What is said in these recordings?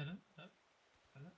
Hello? Hello? Hello?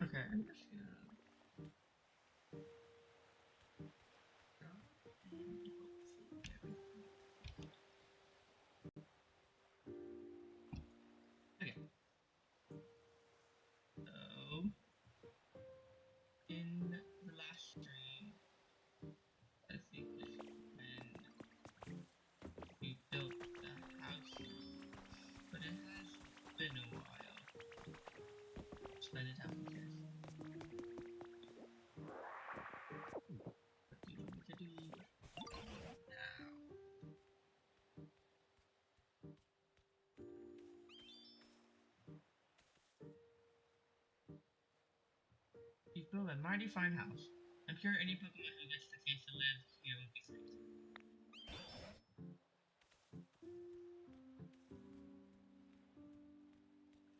Okay, I'm just gonna okay. So in the last stream, I think this is when we built the house, but it has been a while. Spend the time with this. What do you want me to do now? You've built a mighty fine house. I'm sure any Pokemon who gets the chance to live here will be thrilled.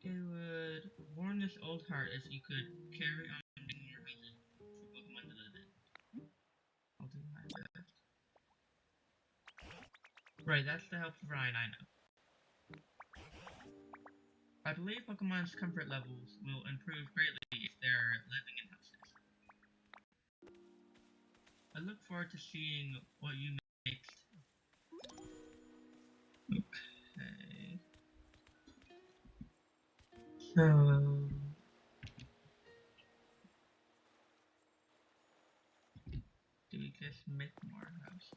It would warm this old heart if you could carry on building more houses for Pokemon to live in. I'll do my best. Right, that's the help of Ryan, I know. I believe Pokemon's comfort levels will improve greatly if they're living in houses. I look forward to seeing what you make next. Okay. So, do we just make more houses?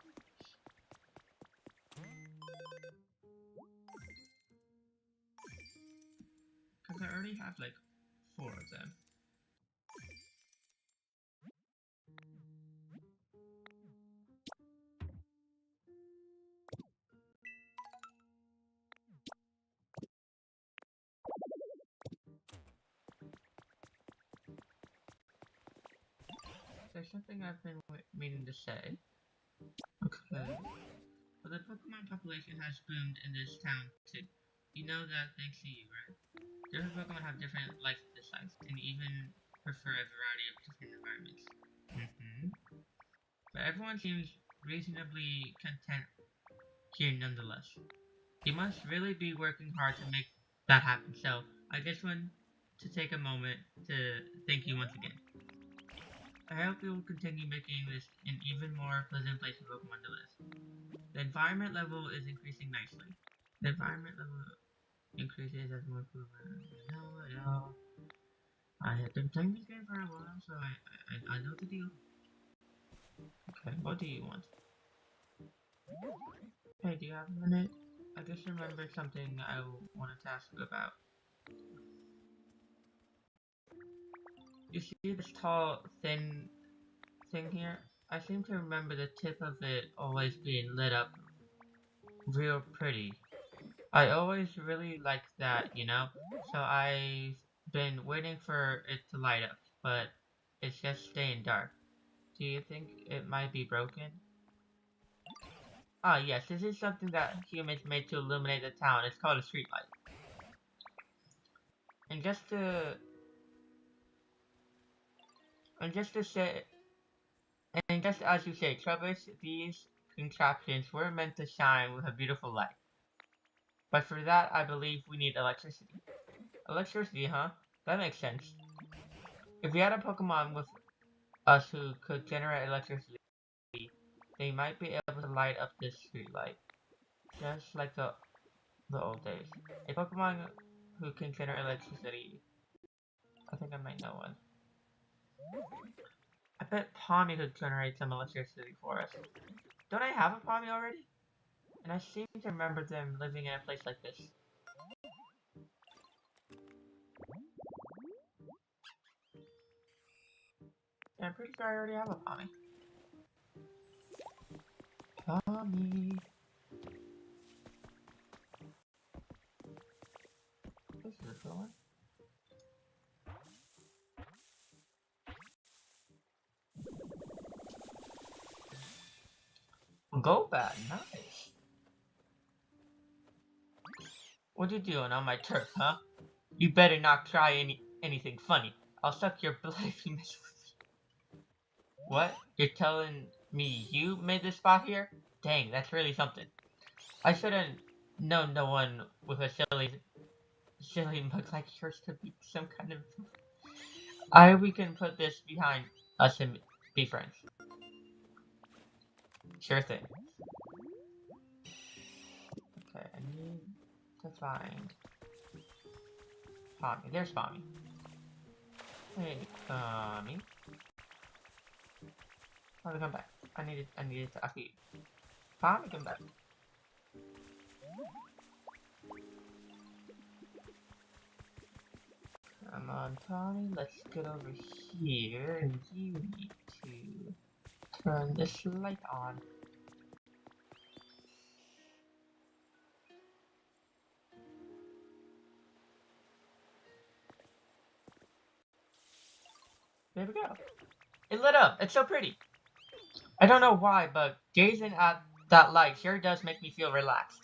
Because I already have like 4 of them. There's something I've been meaning to say. Okay. But the Pokemon population has boomed in this town too. You know that thanks to you, right? Different Pokemon have different lifestyles and even prefer a variety of different environments. But everyone seems reasonably content here nonetheless. You must really be working hard to make that happen, so I just want to take a moment to thank you once again. I hope you will continue making this an even more pleasant place for Pokemon to live. The environment level is increasing nicely. The environment level increases as more Pokemon. I know. I have been playing this game for a while, so I know the deal. Okay, what do you want? Hey, do you have a minute? I just remembered something I wanted to ask you about. You see this tall, thin thing here? I seem to remember the tip of it always being lit up real pretty. I always really liked that, you know? So I've been waiting for it to light up, but it's just staying dark. Do you think it might be broken? Ah, yes, this is something that humans made to illuminate the town. It's called a streetlight. And just to and just to say and just as you say, Travis, these contraptions were meant to shine with a beautiful light. But for that, I believe we need electricity. Electricity, huh? That makes sense. If we had a Pokemon with us who could generate electricity, they might be able to light up this streetlight, just like the old days. A Pokemon who can generate electricity. I think I might know one. I bet Palmy could generate some electricity for us. Don't I have a Palmy already? And I seem to remember them living in a place like this. Yeah, I'm pretty sure I already have a Palmy. Palmy. This is a cool one. Go bad, nice. What you doing on my turf, huh? You better not try anything funny. I'll suck your blood if you mess with me. What? You're telling me you made this spot here? Dang, that's really something. I shouldn't know no one with a silly mug like yours to be some kind of... we can put this behind us and be friends. Sure thing. Okay, I need to find Pommy. There's Pommy. Hey, Pommy. Pommy, come back. I needed to ask you. Pommy, come back. Come on, Tommy, let's get over here, and you need to turn this light on. There we go. It lit up. It's so pretty. I don't know why, but gazing at that light sure does make me feel relaxed.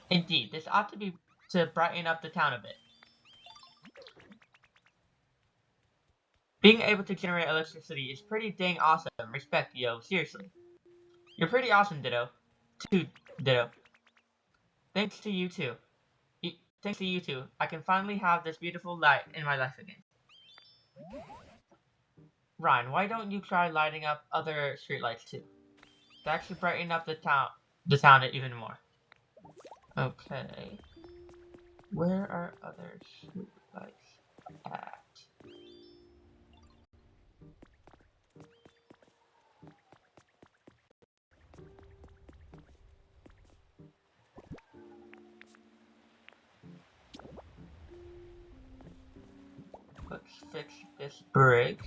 Indeed, this ought to be to brighten up the town a bit. Being able to generate electricity is pretty dang awesome. Respect, yo. Seriously. You're pretty awesome, Ditto. Too, Ditto. Thanks to you too. Thanks to you two, I can finally have this beautiful light in my life again. Ryan, why don't you try lighting up other streetlights too? To actually brighten up the town even more. Okay. Where are other streetlights at? Let's fix this brick.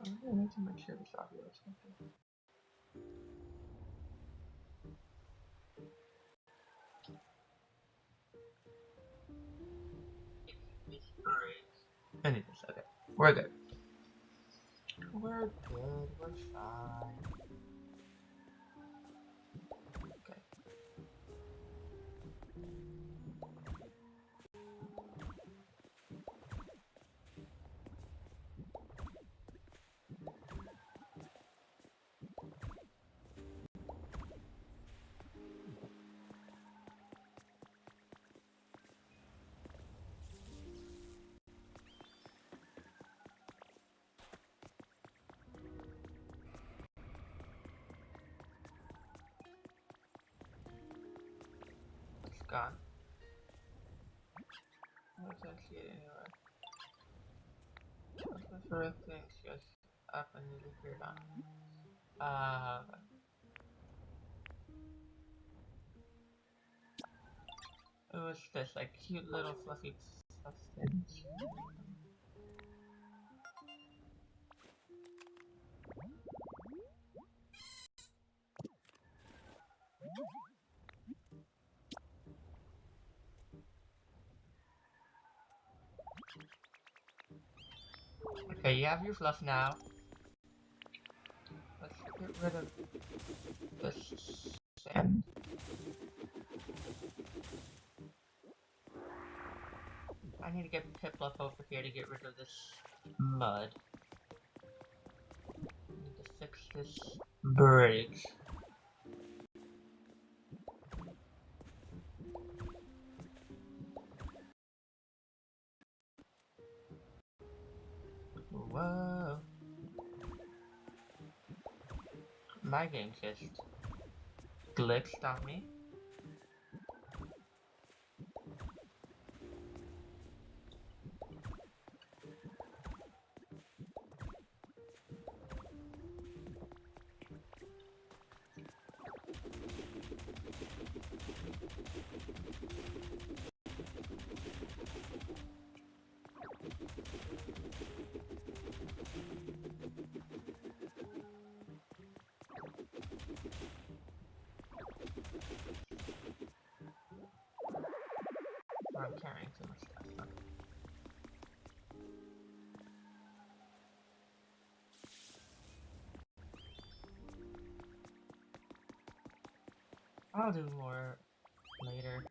I need to make sure this audio is working. I need this. Okay. We're good. We're good. We're fine. Okay. It's gone. I can't see it anywhere. Looking for things just up and it appeared on. It was this like cute little fluffy substance. Okay, you have your fluff now. Let's get rid of this sand. I need to get Piplup over here to get rid of this mud. I need to fix this bridge. Whoa. My game just glitched on me. I'm carrying too much stuff. Okay. I'll do more later.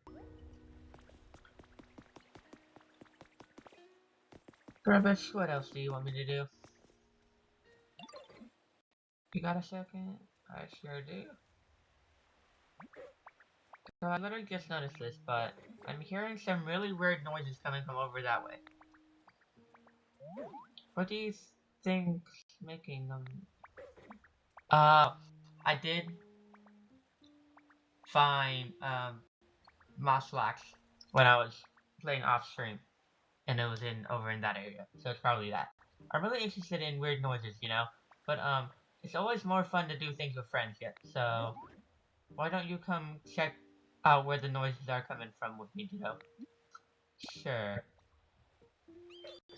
Rubbish, what else do you want me to do? You got a second? I sure do. So I literally just noticed this, but I'm hearing some really weird noises coming from over that way. What do you think's making them? I did find moss wax when I was playing off stream, and it was over in that area, so it's probably that. I'm really interested in weird noises, you know, but it's always more fun to do things with friends yet. So why don't you come check out where the noises are coming from with me, Ditto? Sure.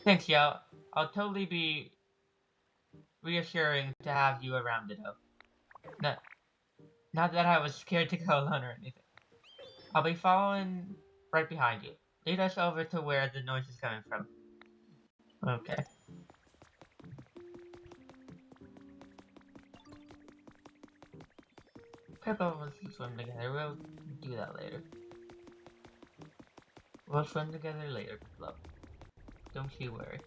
Thanks, yo. I'll totally be reassuring to have you around, Ditto. Not, not that I was scared to go alone or anything. I'll be following right behind you. Lead us over to where the noise is coming from. Okay. Peppa wants to swim together. We'll do that later. We'll swim together later, love. Don't you worry.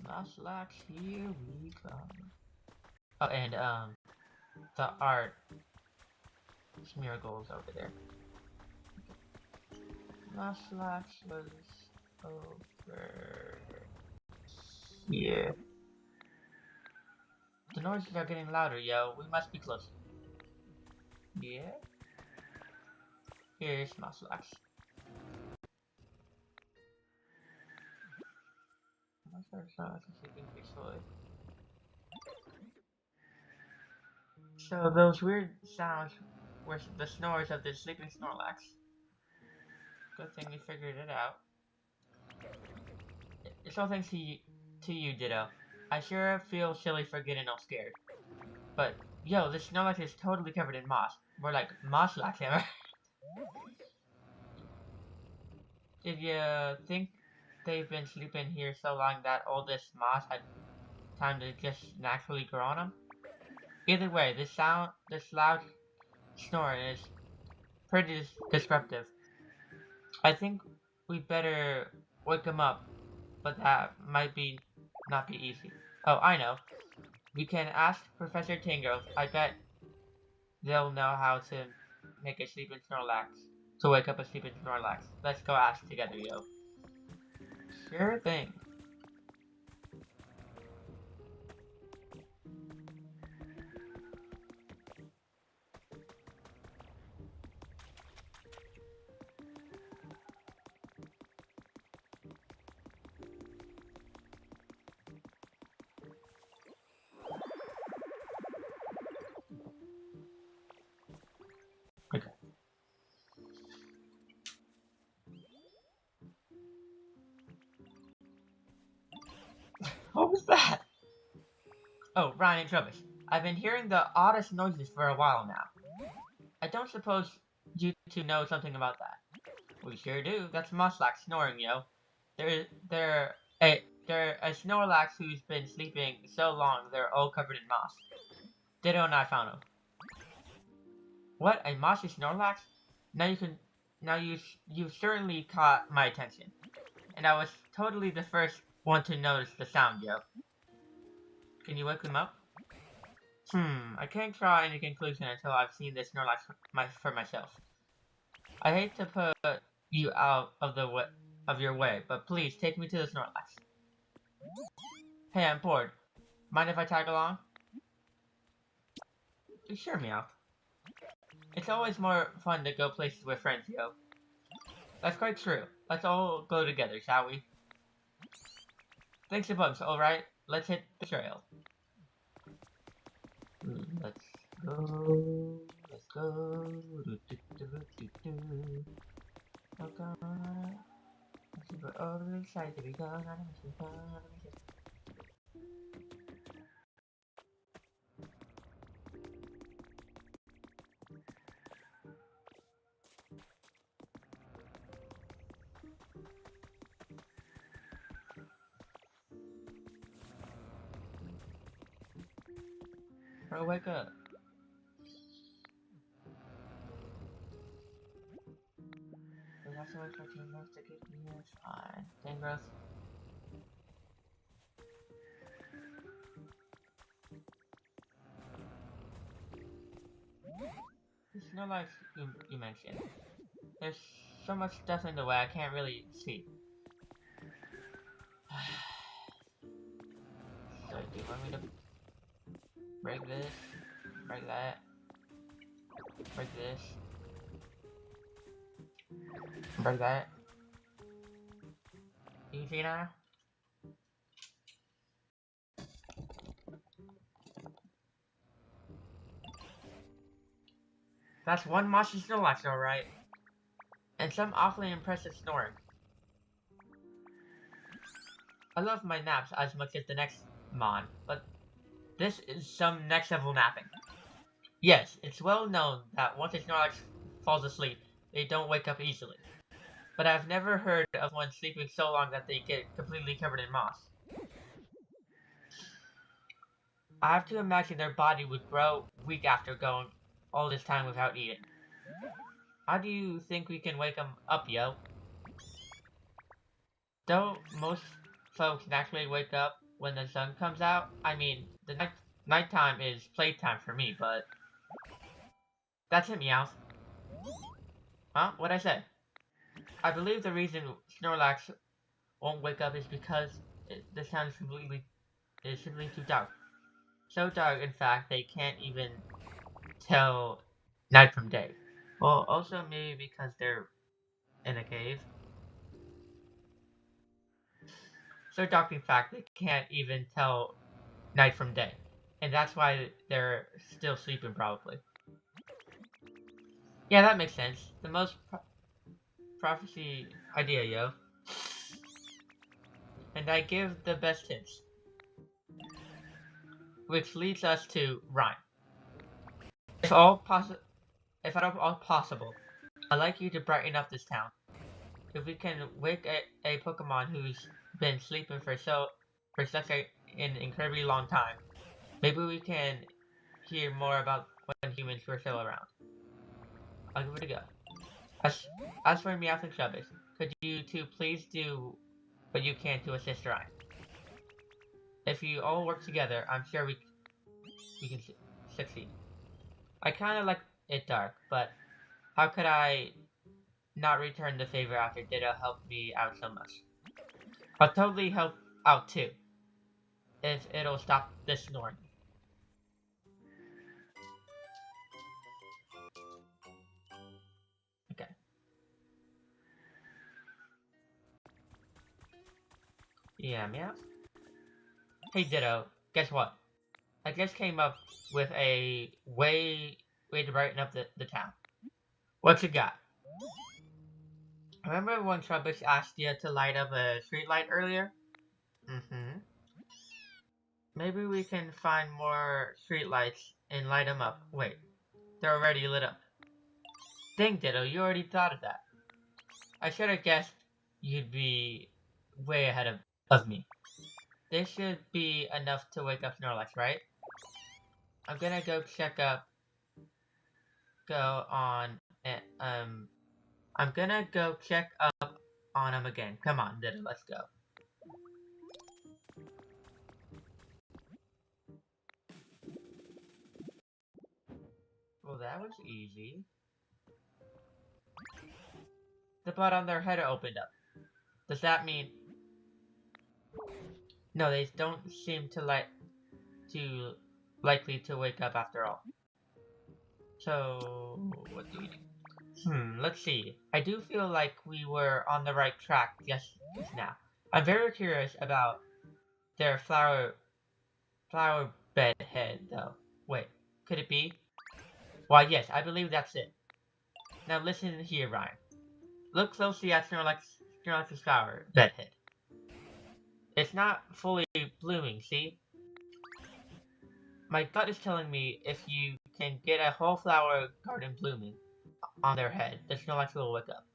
Nuzlocke, here we come. Oh, and the art smear goals over there. Nuzlocke was over here. The noises are getting louder, yo. We must be close. Yeah. Here's Nuzlocke. So those weird sounds were the snores of the sleeping Snorlax. Good thing we figured it out. It's all thanks to you, Ditto. I sure feel silly for getting all scared. But, yo, this Snorlax is totally covered in moss. More like Mosslax, am I? Did you think they've been sleeping here so long that all this moss had time to just naturally grow on them? Either way, this loud snore is pretty disruptive. I think we better wake him up, but that might not be easy. Oh, I know. We can ask Professor Tingle. I bet they'll know how to make a sleeping Snorlax. To wake up a sleeping Snorlax. Let's go ask together, yo. Sure thing. Okay. What was that? Oh, Ryan and Travis. I've been hearing the oddest noises for a while now. I don't suppose you two know something about that. We sure do. That's Muslax snoring, yo. They're a Snorlax who's been sleeping so long they're all covered in moss. Ditto and I found him. What? A mossy Snorlax? Now you can, now you certainly caught my attention, and I was totally the first one to notice the sound, yo. Can you wake them up? I can't draw any conclusion until I've seen this Snorlax for myself. I hate to put you out of your way, but please take me to the Snorlax. Hey, I'm bored. Mind if I tag along? Sure, Meow. It's always more fun to go places with friends, yo. That's quite true. Let's all go together, shall we? Thanks a bunch, alright? Let's hit the trail. Let's go. Let's go. Oh god. I'm super overexcited to be gone. Bro, wake up. We have to wait for 10 minutes to get here. It's fine. 10 growth. There's no life you mentioned. There's so much stuff in the way I can't really see. So do you want me to break this? Break that? Break this? Break that? You see now? That's one mossy Snorlax, alright. And some awfully impressive snoring. I love my naps as much as the next Mon, but this is some next level napping. Yes, it's well known that once a Snorlax falls asleep, they don't wake up easily. But I've never heard of one sleeping so long that they get completely covered in moss. I have to imagine their body would grow weak after going all this time without eating. How do you think we can wake them up, yo? Don't most folks naturally wake up when the sun comes out? I mean, the nighttime is playtime for me, but... That's it, Meowth. Huh? What'd I say? I believe the reason Snorlax won't wake up is because the sound is simply too dark. So dark, in fact, they can't even tell night from day. Well, also maybe because they're in a cave. So dark, in fact, they can't even tell night from day. And that's why they're still sleeping, probably. Yeah, that makes sense. The most prophecy idea, yo. And I give the best hints. Which leads us to Rhyme. If at all possible, I'd like you to brighten up this town. If we can wake a Pokemon who's been sleeping for such an incredibly long time, maybe we can hear more about when humans were still around. I'll give it a go. As for Meowth and Travis, could you two please do what you can to assist Ryan? If you all work together, I'm sure we can succeed. I kind of like it dark, but how could I not return the favor after Ditto helped me out so much? I'll totally help out too, if it'll stop the snoring. Okay. Yeah, meow. Hey Ditto, guess what? I just came up with a way to brighten up the town. What you got? Remember when Trubbish asked you to light up a streetlight earlier? Mm-hmm. Maybe we can find more streetlights and light them up. Wait, they're already lit up. Dang, Ditto, you already thought of that. I should have guessed you'd be way ahead of me. This should be enough to wake up Snorlax, right? I'm gonna go on, and, I'm gonna go check up on him again. Come on, Ditto, let's go. Well, that was easy. The blood on their head opened up. Does that mean... No, they don't seem to likely to wake up after all. So, what do we do? Let's see. I do feel like we were on the right track just now. I'm very curious about their flower bed head, though. Wait, could it be? Why, yes, I believe that's it. Now listen here, Ryan. Look closely at Snorlax's flower bed head. It's not fully blooming, see? My gut is telling me if you can get a whole flower garden blooming on their head, the Snorlax will wake up.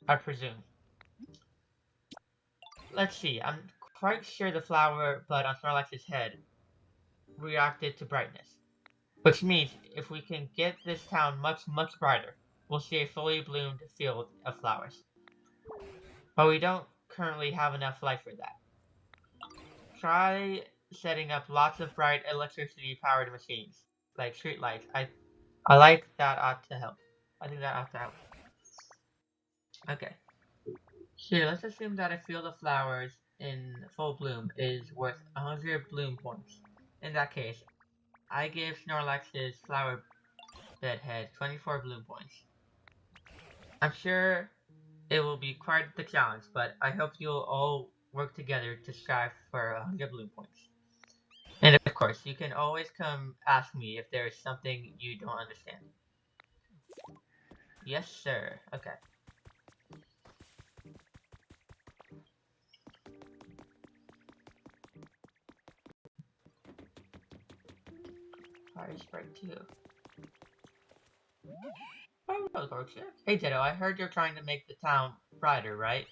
I presume. Let's see, I'm quite sure the flower bud on Snorlax's head reacted to brightness. Which means if we can get this town much brighter, we'll see a fully bloomed field of flowers. But we don't currently have enough light for that. Try setting up lots of bright electricity powered machines, like streetlights. I like that ought to help. I think that ought to help. Okay. Here, let's assume that a field of flowers in full bloom is worth 100 bloom points. In that case, I give Snorlax's flower bed head 24 bloom points. I'm sure it will be quite the challenge, but I hope you'll all work together to strive for 100 bloom points. And of course, you can always come ask me if there is something you don't understand. Yes, sir. Okay. Fire Sprite 2. Oh, hey, Ditto, I heard you're trying to make the town brighter, right?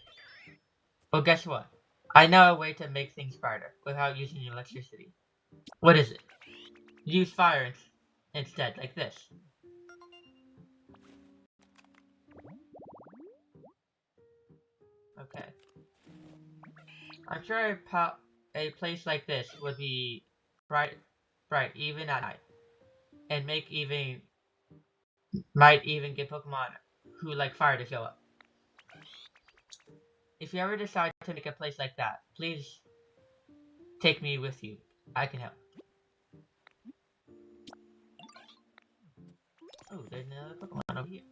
Well, guess what? I know a way to make things brighter without using electricity. What is it? Use fire instead, like this. Okay. I'm sure a place like this would be bright even at night, and might even get Pokemon who like fire to show up. If you ever decide to make a place like that, please take me with you. I can help. Oh, there's another Pokemon over here.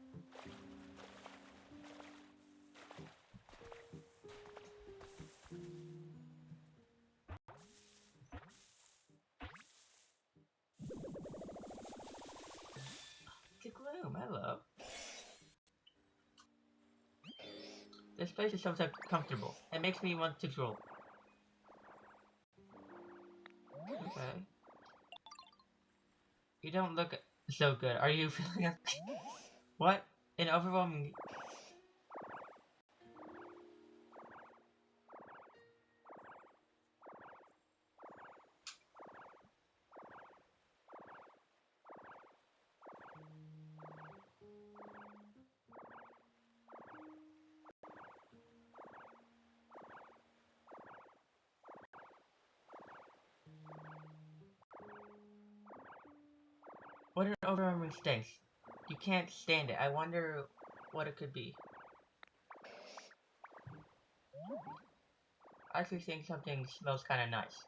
Gloom, hello. This place is so comfortable. It makes me want to drool. Okay. You don't look so good. Are you feeling what? An overwhelming... What an overwhelming stench. You can't stand it. I wonder what it could be. I actually think something smells kind of nice.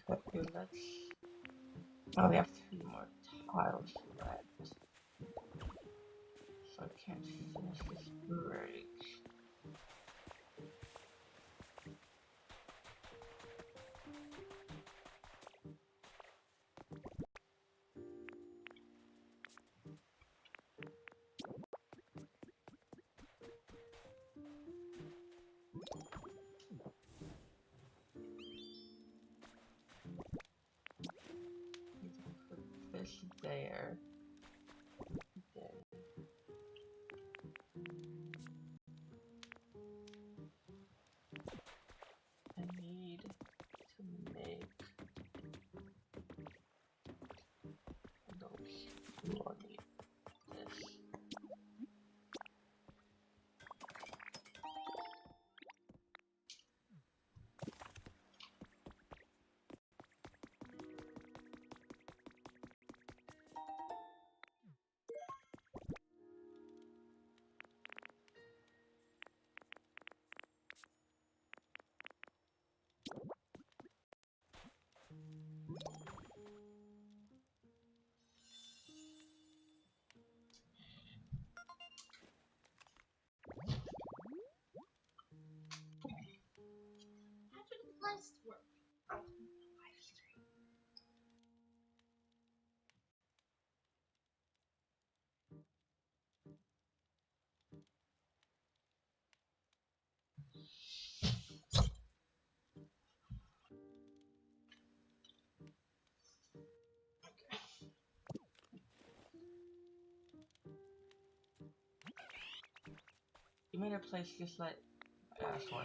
Okay, let's... Oh, we have 3 more tiles left. So I can't finish this break. Put this there. I need to make those will need this. You made a place just like I asked for.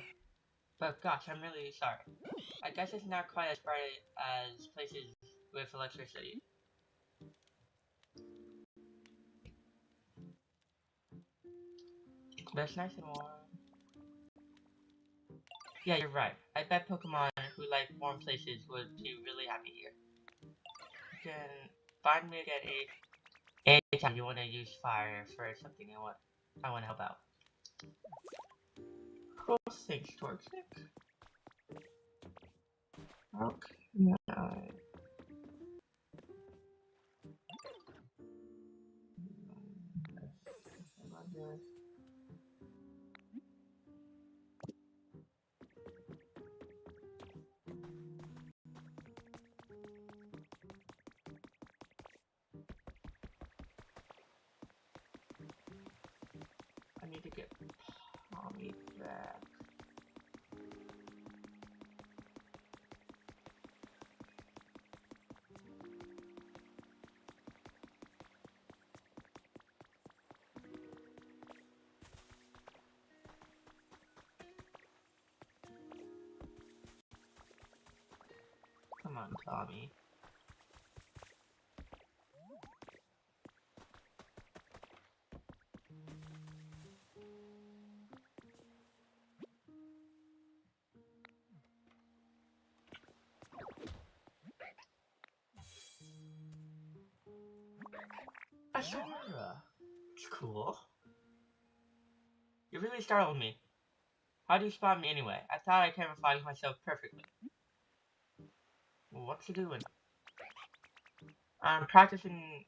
But gosh, I'm really sorry. I guess it's not quite as bright as places with electricity. But it's nice and warm. Yeah, you're right. I bet Pokemon who like warm places would be really happy here. You can find me again anytime you want to use fire for something I want to help out. Cool, thanks, Torchic. Okay. I need to get Tommy back. Come on, Tommy. Ashura! It's cool. You really startled me. How do you spot me anyway? I thought I camouflaged myself perfectly. What's you doing? I'm practicing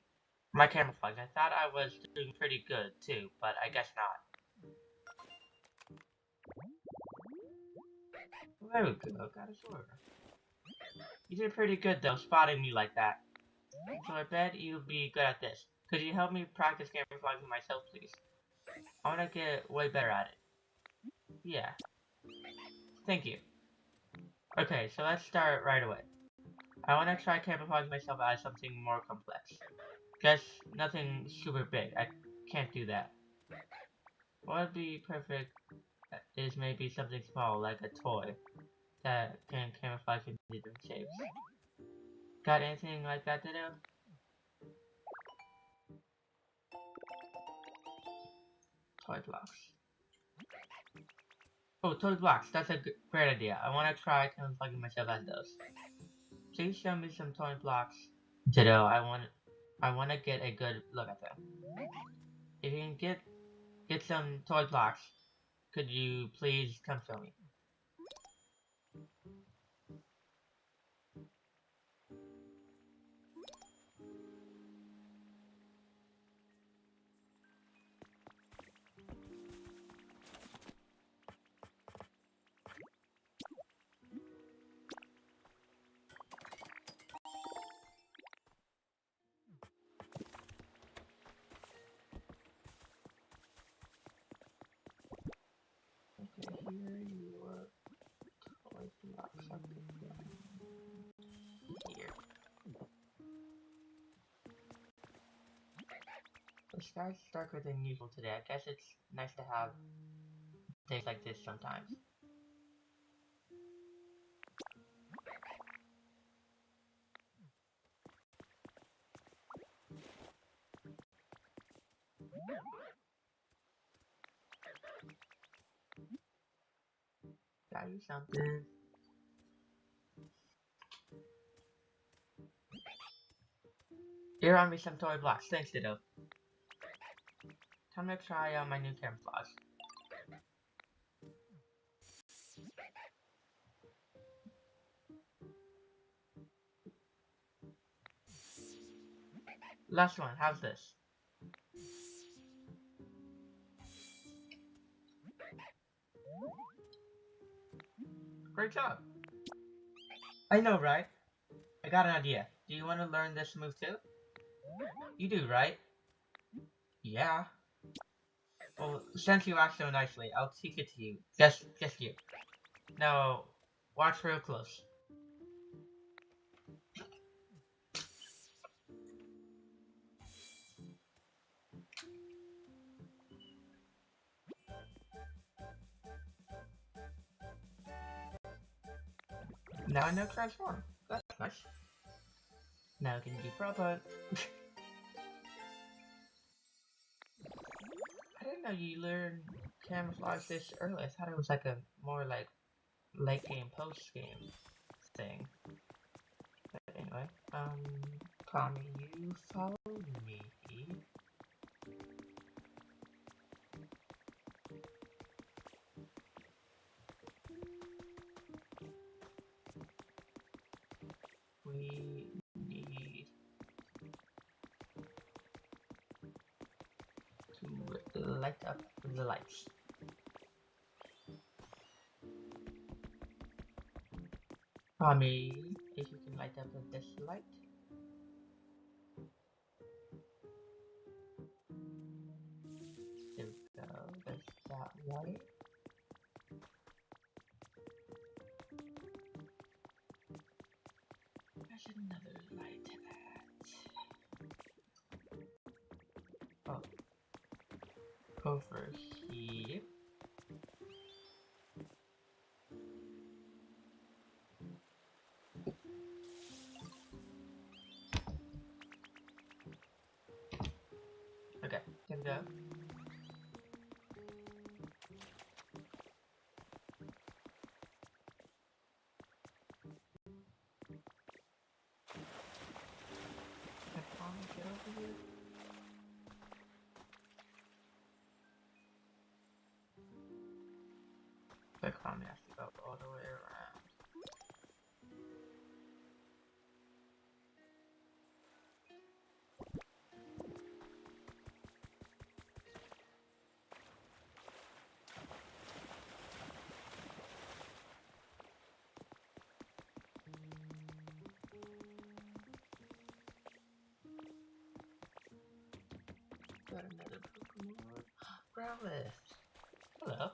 my camouflage. I thought I was doing pretty good too, but I guess not. Very good, got a sword. You did pretty good though, spotting me like that. So I bet you'll be good at this. Could you help me practice camouflaging myself, please? I want to get way better at it. Yeah. Thank you. Okay, so let's start right away. I want to try camouflaging myself as something more complex. Guess nothing super big. I can't do that. What would be perfect is maybe something small, like a toy, that can camouflage into different shapes. Got anything like that, Ditto? Toy blocks. Oh, toy blocks, that's a great idea. I want to try camouflaging myself as those. Please show me some toy blocks. Ditto, I want to get a good look at them. If you can get some toy blocks, could you please come show me? Okay, here your toy blocks are here. The sky's darker than usual today. I guess it's nice to have days like this sometimes. Got you something. Here on me some toy blocks. Thanks, Ditto. Time to try out my new camouflage. Last one. How's this? Great job. I know, right? I got an idea. Do you want to learn this move too? You do, right? Yeah. Well, since you asked so nicely, I'll teach it to you. Just you. Now, watch real close. Now I know transform. That's nice. Now can you proper. I didn't know you learned camouflage this early. I thought it was like a more like late game, post game thing. But anyway, Tommy, you follow me. We need to light up the lights. Tommy, if you can light up this light. There we go, there's that light. There's another light. Oh, over here. Okay, can go. Can Tommy get over here? The Tommy has to go all the way around. Got another Pokemon. Growlithe. Hello.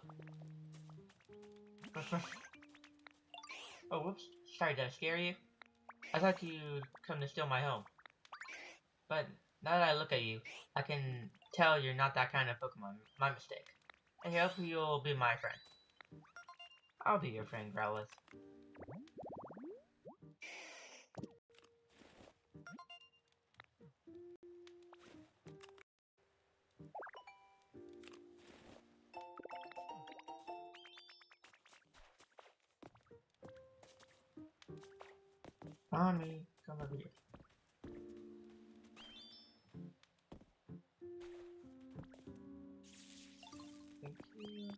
Oh, whoops. Sorry, did I scare you? I thought you'd come to steal my home. But now that I look at you, I can tell you're not that kind of Pokemon. My mistake. I hope you'll be my friend. I'll be your friend, Growlithe. Mommy, come over here. Thank you.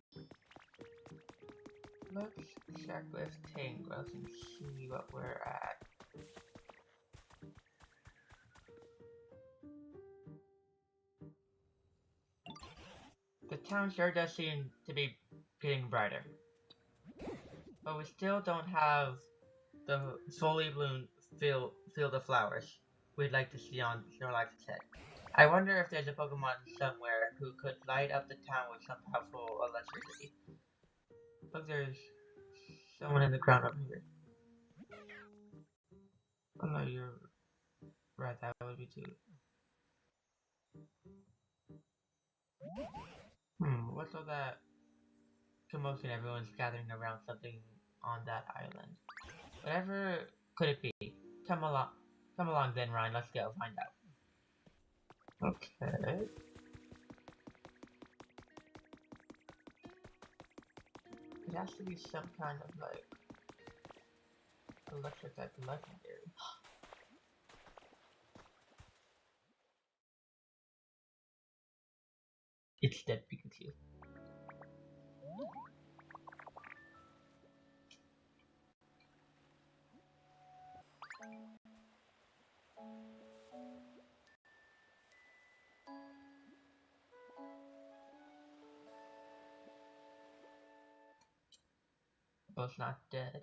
Let's check with Tangrowth and see what we're at. The town sure does seem to be getting brighter, but we still don't have the fully bloomed field of flowers we'd like to see on Snorlax's head. I wonder if there's a Pokemon somewhere who could light up the town with some powerful electricity. Look, there's someone in the ground over here. Oh no, you're right, that would be too. What's all that commotion? Everyone's gathering around something on that island. Whatever could it be? Come along. Come along then, Ryan. Let's go find out. Okay. It has to be some kind of like electric type legendary. It's dead Pikachu. Oh, it's not dead.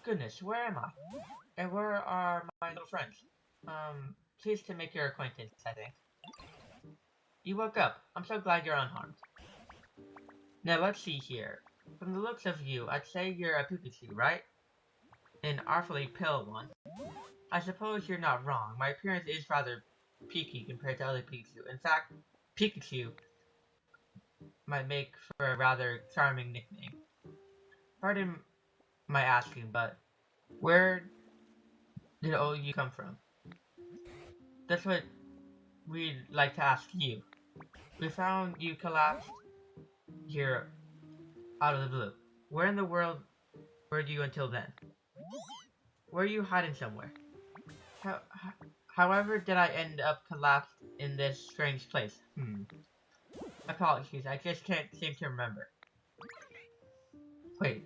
Goodness, where am I? And where are my little friends? Pleased to make your acquaintance, I think. You woke up. I'm so glad you're unharmed. Now let's see here. From the looks of you, I'd say you're a Pikachu, right? An awfully pale one. I suppose you're not wrong. My appearance is rather peaky compared to other Pikachu. In fact, Pikachu might make for a rather charming nickname. Pardon my asking, but where did all you come from? That's what we'd like to ask you. We found you collapsed here out of the blue. Where in the world were you until then? Were you hiding somewhere? How, however did I end up collapsed in this strange place? Apologies, I just can't seem to remember. Wait,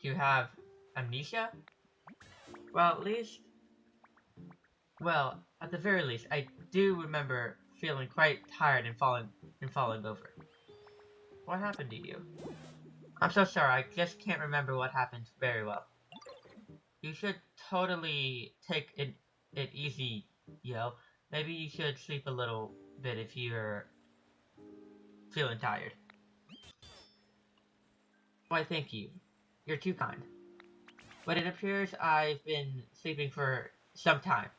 do you have amnesia? Well, at the very least, I do remember feeling quite tired and falling over. What happened to you? I'm so sorry, I just can't remember what happened very well. You should totally take it easy, yo. Maybe you should sleep a little bit if you're feeling tired. Why, thank you. You're too kind. But it appears I've been sleeping for some time,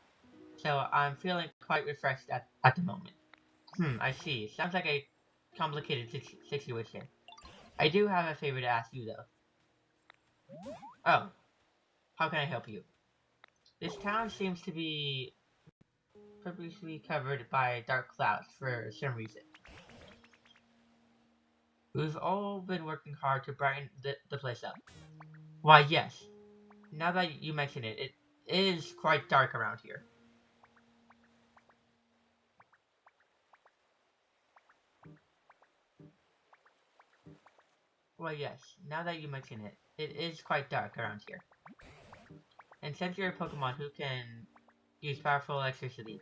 so I'm feeling quite refreshed at the moment. I see. Sounds like a complicated situation. I do have a favor to ask you, though. Oh, how can I help you? This town seems to be purposely covered by dark clouds for some reason. We've all been working hard to brighten the place up. Why, yes. Now that you mention it, it is quite dark around here. Well, yes. Now that you mention it, it is quite dark around here. And since you're a Pokemon who can use powerful electricity,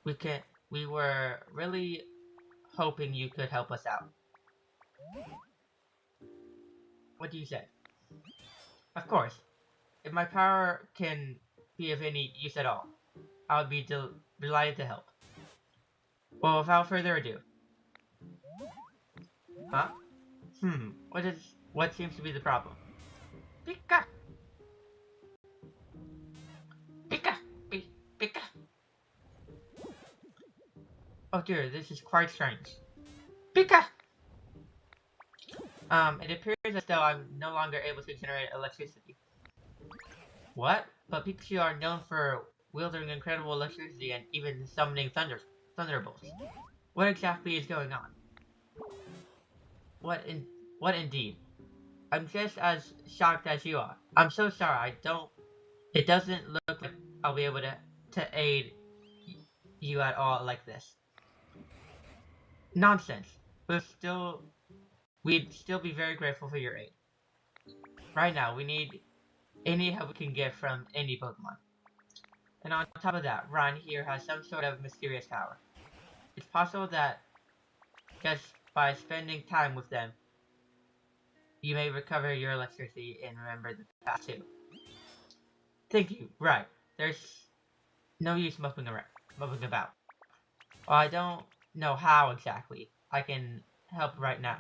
we were really hoping you could help us out. What do you say? Of course. If my power can be of any use at all, I would be delighted to help. Well, without further ado. Huh? What seems to be the problem? Pika! Pika! Pika! Oh dear, this is quite strange. Pika! It appears as though I'm no longer able to generate electricity. What? But Pikachu are known for wielding incredible electricity and even summoning thunderbolts. What exactly is going on? What indeed? I'm just as shocked as you are. I'm so sorry, it doesn't look like I'll be able to aid you at all like this. Nonsense. We'd still be very grateful for your aid. Right now, we need any help we can get from any Pokemon. And on top of that, Ron here has some sort of mysterious power. It's possible that just by spending time with them, you may recover your electricity and remember the past too. Thank you. Right. There's no use mupping about. Well, I don't know how exactly I can help right now.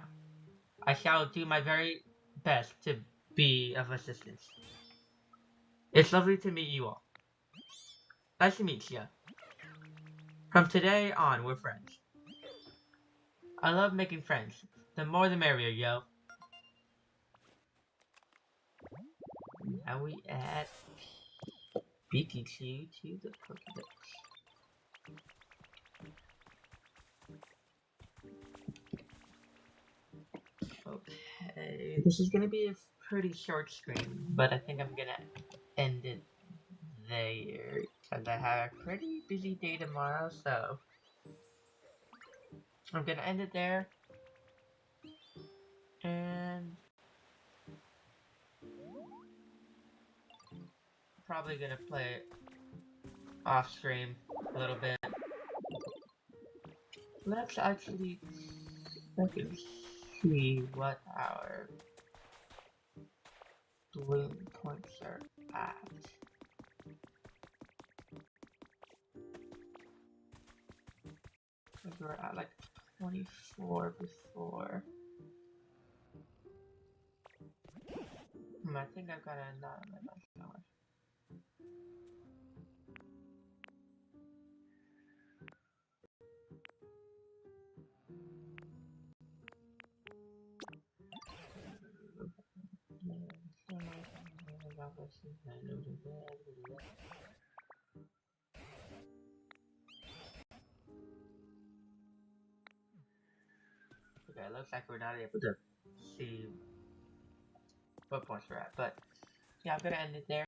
I shall do my very best to be of assistance. It's lovely to meet you all. Nice to meet you. From today on, we're friends. I love making friends. The more the merrier, yo. Now we add Pikachu to the Pokédex. Okay, this is gonna be a pretty short stream, but I think I'm gonna end it there because I have a pretty busy day tomorrow, so I'm gonna end it there, and probably gonna play off stream a little bit. Let's actually see what our bloom points are at. Because we're at like 24 before. I think I've got a not on my mouse. Okay, it looks like we're not able to see what points we're at, but yeah, I'm gonna end it there.